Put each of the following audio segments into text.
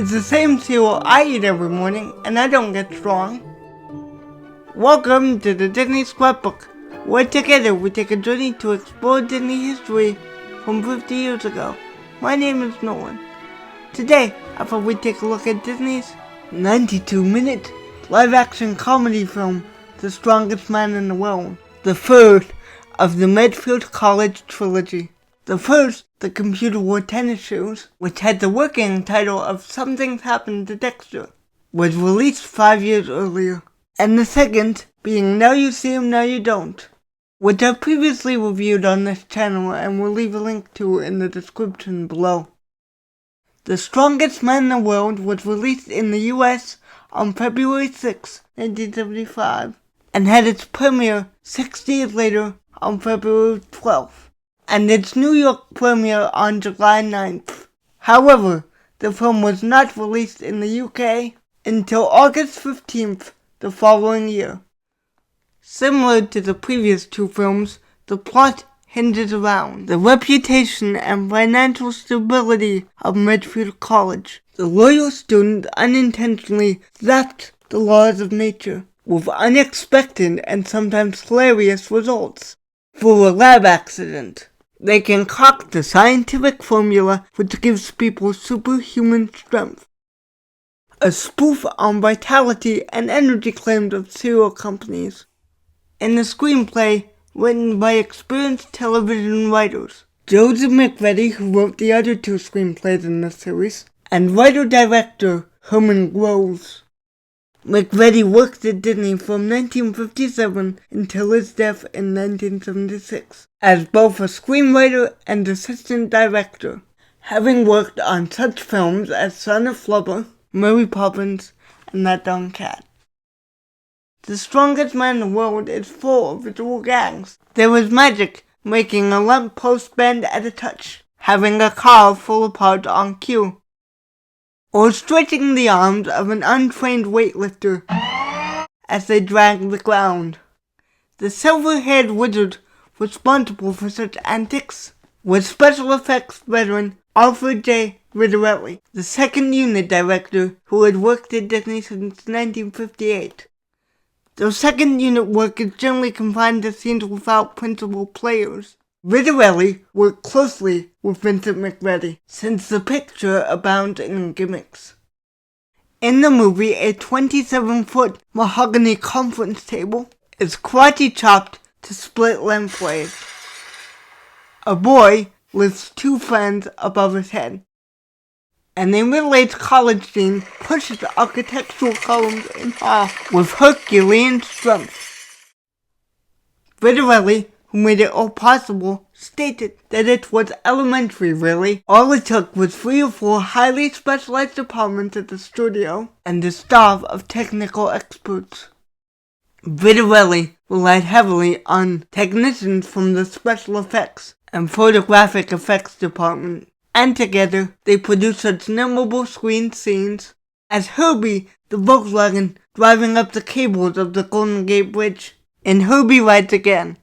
It's the same cereal I eat every morning, and I don't get strong. Welcome to the Disney Scrapbook, where together we take a journey to explore Disney history from 50 years ago. My name is Nolan. Today, I thought we'd take a look at Disney's 92-minute live-action comedy film, The Strongest Man in the World, the third of the Medfield College trilogy. The first, The Computer Wore Tennis Shoes, which had the working title of Something's Happened to Dexter, was released 5 years earlier. And the second, being Now You See 'Em, Now You Don't, which I previously reviewed on this channel and will leave a link to in the description below. The Strongest Man in the World was released in the US on February 6, 1975, and had its premiere 6 days later on February 12th, and its New York premiere on July 9th. However, the film was not released in the UK until August 15th the following year. Similar to the previous two films, the plot hinges around the reputation and financial stability of Medfield College. The loyal student unintentionally thefts the laws of nature, with unexpected and sometimes hilarious results. Through a lab accident, they concoct a scientific formula which gives people superhuman strength. A spoof on vitality and energy claims of cereal companies. In the screenplay, written by experienced television writers, Joseph McGreevy, who wrote the other two screenplays in the series, and writer-director Herman Groves. McGreevy worked at Disney from 1957 until his death in 1976, as both a screenwriter and assistant director, having worked on such films as Son of Flubber, Mary Poppins, and That Darn Cat. The Strongest Man in the World is full of visual gags. There is magic, making a lamppost bend at a touch, having a car fall apart on cue, or stretching the arms of an untrained weightlifter as they drag the ground. The silver-haired wizard responsible for such antics was special effects veteran Alfred J. Riddarelli, the second unit director who had worked at Disney since 1958. Though second unit work is generally confined to scenes without principal players, Riddarelli worked closely with Vincent McGreevy, since the picture abounds in gimmicks. In the movie, a 27-foot mahogany conference table is karate chopped to split lengthways. A boy lifts two friends above his head, and a middle-aged college dean pushes the architectural columns in half with Herculean strength. Riddarelli, who made it all possible, stated that it was elementary really. All it took was 3 or 4 highly specialized departments at the studio and a staff of technical experts. Riddarelli relied heavily on technicians from the special effects and photographic effects department, and together they produced such memorable screen scenes as Herbie the Volkswagen driving up the cables of the Golden Gate Bridge in Herbie Rides Again,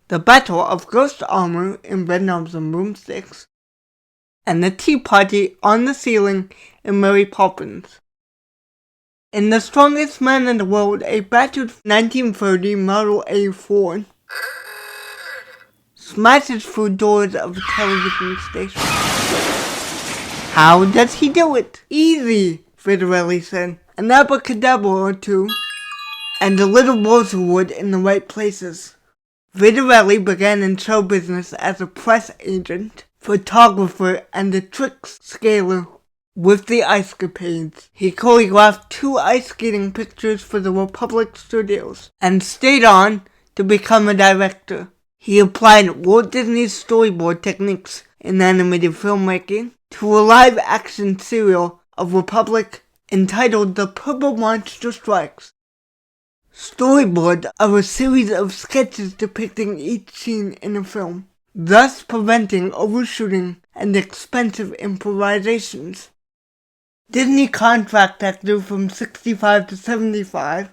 the Battle of Ghost Armor in Bedknobs and Broomsticks, and the tea party on the ceiling in Mary Poppins. In The Strongest Man in the World, a battered 1930 Model A Ford smashes through doors of a television station. How does he do it? Easy, Riddarelli said. An abracadabra or two, and a little rosewood in the right places. Riddarelli began in show business as a press agent, photographer, and a trick scaler. With the ice capades, he choreographed 2 ice skating pictures for the Republic Studios, and stayed on to become a director. He applied Walt Disney's storyboard techniques in animated filmmaking to a live-action serial of Republic entitled The Purple Monster Strikes. Storyboard are a series of sketches depicting each scene in a film, thus preventing overshooting and expensive improvisations. Disney contract actor from 65 to 75.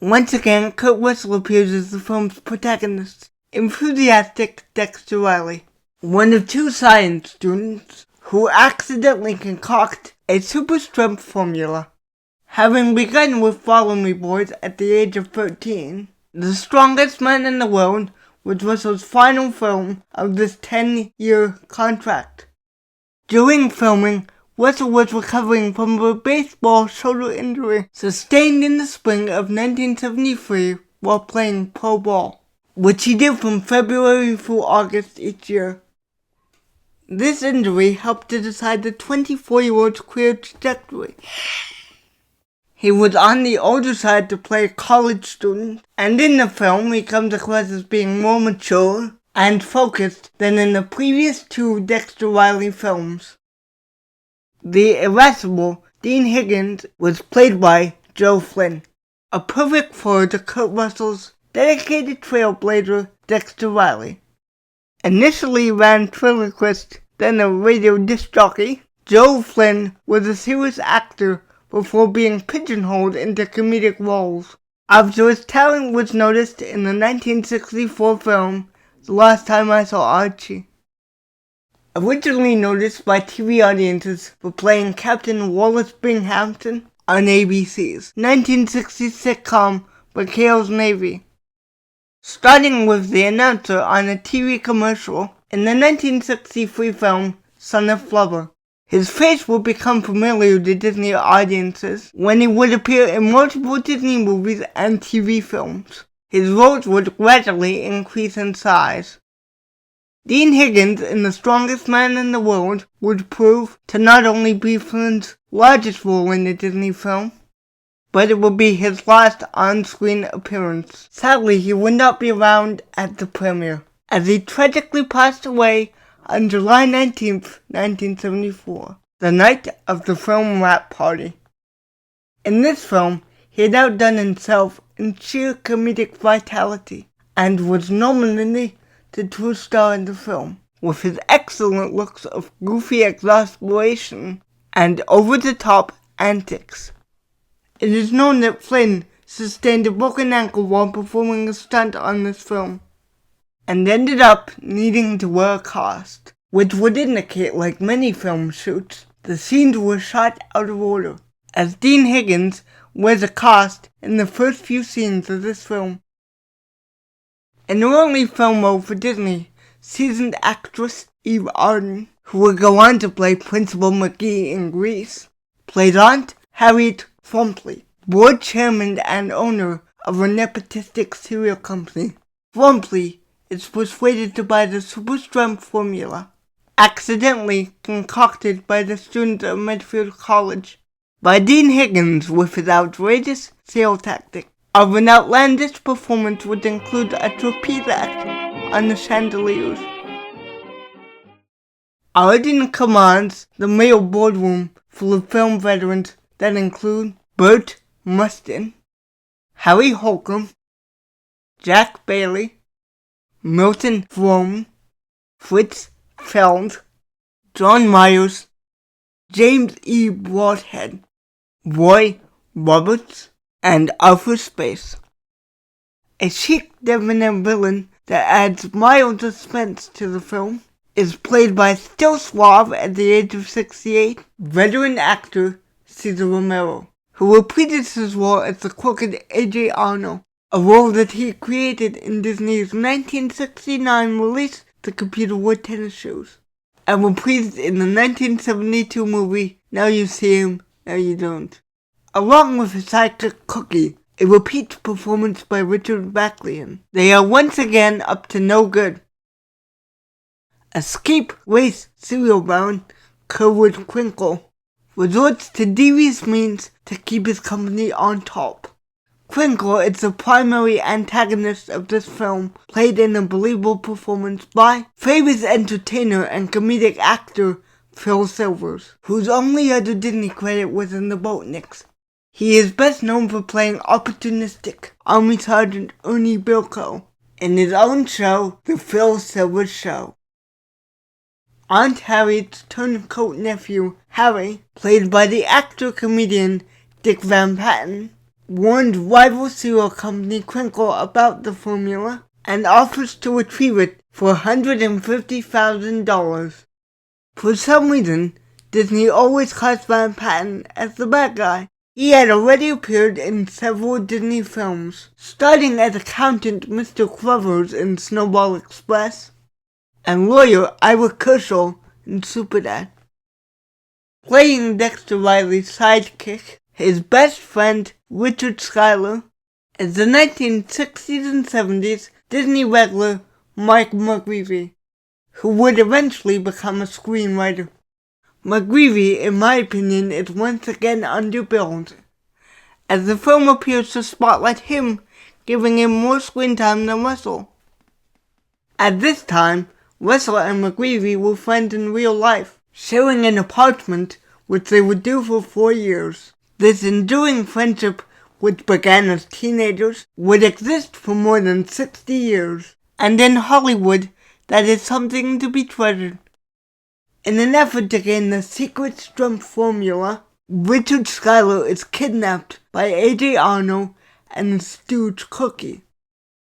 Once again, Kurt Russell appears as the film's protagonist, enthusiastic Dexter Riley, one of 2 science students who accidentally concoct a super strength formula. Having begun with volume boards at the age of 13, The Strongest Man in the World was Russell's final film of this 10-year contract. During filming, Russell was recovering from a baseball shoulder injury sustained in the spring of 1973 while playing pro ball, which he did from February through August each year. This injury helped to decide the 24-year-old's career trajectory. He was on the older side to play a college student, and in the film he comes across as being more mature and focused than in the previous two Dexter Riley films. The irascible Dean Higgins was played by Flynn, a perfect foil to Kurt Russell's dedicated trailblazer Dexter Riley. Initially ventriloquist, then a radio disc jockey, Flynn was a serious actor before being pigeonholed into comedic roles. After his talent was noticed in the 1964 film The Last Time I Saw Archie. Originally noticed by TV audiences for playing Captain Wallace Binghamton on ABC's 1960s sitcom McHale's Navy. Starting with the announcer on a TV commercial in the 1963 film Son of Flubber. His face would become familiar to Disney audiences when he would appear in multiple Disney movies and TV films. His roles would gradually increase in size. Dean Higgins in The Strongest Man in the World would prove to not only be Flynn's largest role in the Disney film, but it would be his last on-screen appearance. Sadly, he would not be around at the premiere, as he tragically passed away on July 19th, 1974, the night of the film wrap party. In this film, he had outdone himself in sheer comedic vitality, and was nominally the true star in the film, with his excellent looks of goofy exasperation and over-the-top antics. It is known that Flynn sustained a broken ankle while performing a stunt on this film, and ended up needing to wear a cast, which would indicate, like many film shoots, the scenes were shot out of order, as Dean Higgins wears a cast in the first few scenes of this film. An early film role for Disney, seasoned actress Eve Arden, who would go on to play Principal McGee in Grease, played Aunt Harriet Frumply, board chairman and owner of a nepotistic cereal company. Frumply is persuaded to buy the super strength formula, accidentally concocted by the students of Medfield College, by Dean Higgins with his outrageous sales tactic of an outlandish performance which includes a trapeze action on the chandeliers. Arden commands the male boardroom full of film veterans that include Burt Mustin, Harry Holcomb, Jack Bailey, Milton Frome, Fritz Feld, John Myers, James E. Broadhead, Roy Roberts, and Arthur Space. A chic, debonair villain that adds mild suspense to the film is played by still suave at the age of 68, veteran actor Cesar Romero, who reprises his role as the crooked AJ Arno, a role that he created in Disney's 1969 release The Computer Wore Tennis Shoes, and reprised in the 1972 movie Now You See Him, Now You Don't. Along with his sidekick Cookie, a repeat performance by Richard Backalyan, they are once again up to no good. Escape race cereal baron Kerwood Crinkle resorts to devious means to keep his company on top. Crinkle is the primary antagonist of this film, played in a believable performance by famous entertainer and comedic actor Phil Silvers, whose only other Disney credit was in The Boatniks. He is best known for playing opportunistic Army Sergeant Ernie Bilko in his own show, The Phil Silvers Show. Aunt Harriet's turncoat nephew, Harry, played by the actor-comedian Dick Van Patten, warned rival cereal company Crinkle about the formula and offers to retrieve it for $150,000. For some reason, Disney always cast Van Patten as the bad guy. He had already appeared in several Disney films, starting as accountant Mr. Crovers in Snowball Express, and lawyer Ira Kershaw in Superdad. Playing Dexter Riley's sidekick, his best friend Richard Schuyler, is the 1960s and 70s Disney regular Mike McGreevy, who would eventually become a screenwriter. McGreevy, in my opinion, is once again underbilled, as the film appears to spotlight him, giving him more screen time than Russell. At this time, Russell and McGreevy were friends in real life, sharing an apartment which they would do for 4 years. This enduring friendship, which began as teenagers, would exist for more than 60 years, and in Hollywood, that is something to be treasured. In an effort to gain the secret stunt formula, Richard Schuyler is kidnapped by AJ Arno and the stooge Cookie.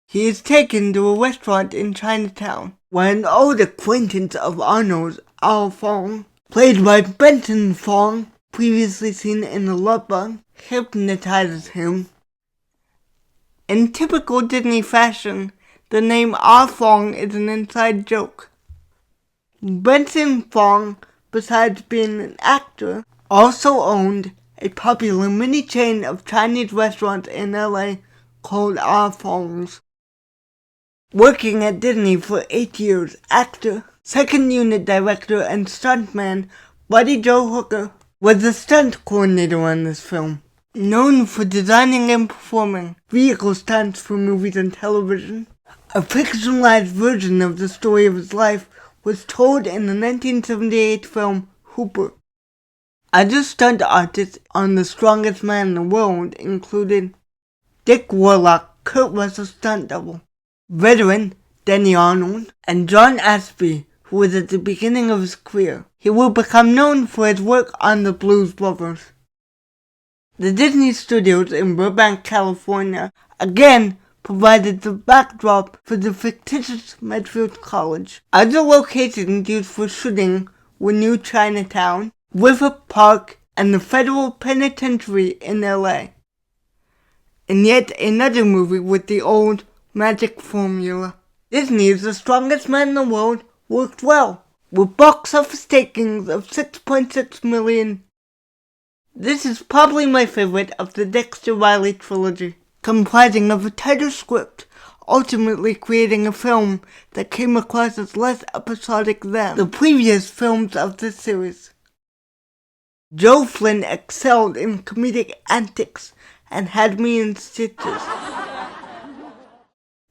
He is taken to a restaurant in Chinatown, where an old acquaintance of Arno's, Al Fong, played by Benton Fong, previously seen in The Love Bug, hypnotizes him. In typical Disney fashion, the name Ah Fong is an inside joke. Benton Fong, besides being an actor, also owned a popular mini chain of Chinese restaurants in LA called Ah Fong's. Working at Disney for 8 years, actor, second unit director, and stuntman Buddy Joe Hooker was the stunt coordinator on this film. Known for designing and performing vehicle stunts for movies and television, a fictionalized version of the story of his life was told in the 1978 film Hooper. Other stunt artists on The Strongest Man in the World included Dick Warlock, Kurt Russell's stunt double, veteran Denny Arnold, and John Ashby, who was at the beginning of his career. He would become known for his work on the Blues Brothers. The Disney Studios in Burbank, California, again provided the backdrop for the fictitious Medfield College. Other locations used for shooting were New Chinatown, River Park, and the Federal Penitentiary in LA. And yet another movie with the old magic formula. Disney's The Strongest Man in the World worked well, with box office takings of $6.6 million. This is probably my favorite of the Dexter Riley trilogy, comprising of a tighter script, ultimately creating a film that came across as less episodic than the previous films of this series. Joe Flynn excelled in comedic antics and had me in stitches.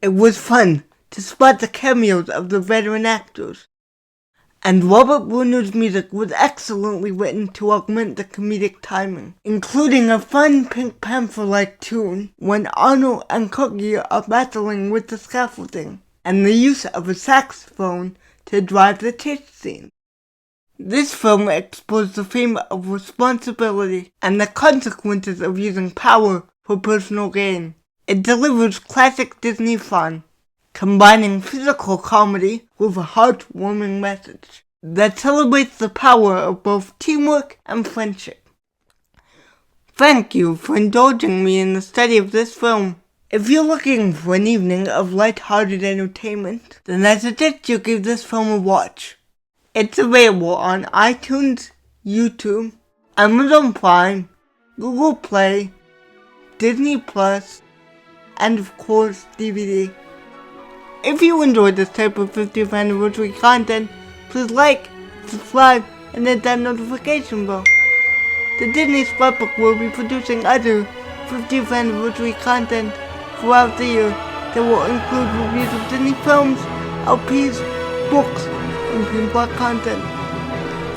It was fun to spot the cameos of the veteran actors, and Robert Bruner's music was excellently written to augment the comedic timing, including a fun Pink Panther-like tune when Arno and Cookie are battling with the scaffolding, and the use of a saxophone to drive the chase scene. This film explores the theme of responsibility and the consequences of using power for personal gain. It delivers classic Disney fun, combining physical comedy with a heartwarming message that celebrates the power of both teamwork and friendship. Thank you for indulging me in the study of this film. If you're looking for an evening of light-hearted entertainment, then I suggest you give this film a watch. It's available on iTunes, YouTube, Amazon Prime, Google Play, Disney Plus, and of course DVD. If you enjoyed this type of 50th anniversary content, please like, subscribe, and hit that notification bell. The Disney Scrapbook will be producing other 50th anniversary content throughout the year that will include reviews of Disney films, LPs, books, and Pinblock content.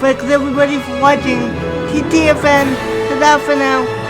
Thanks everybody for watching. TTFN, ta-da for now.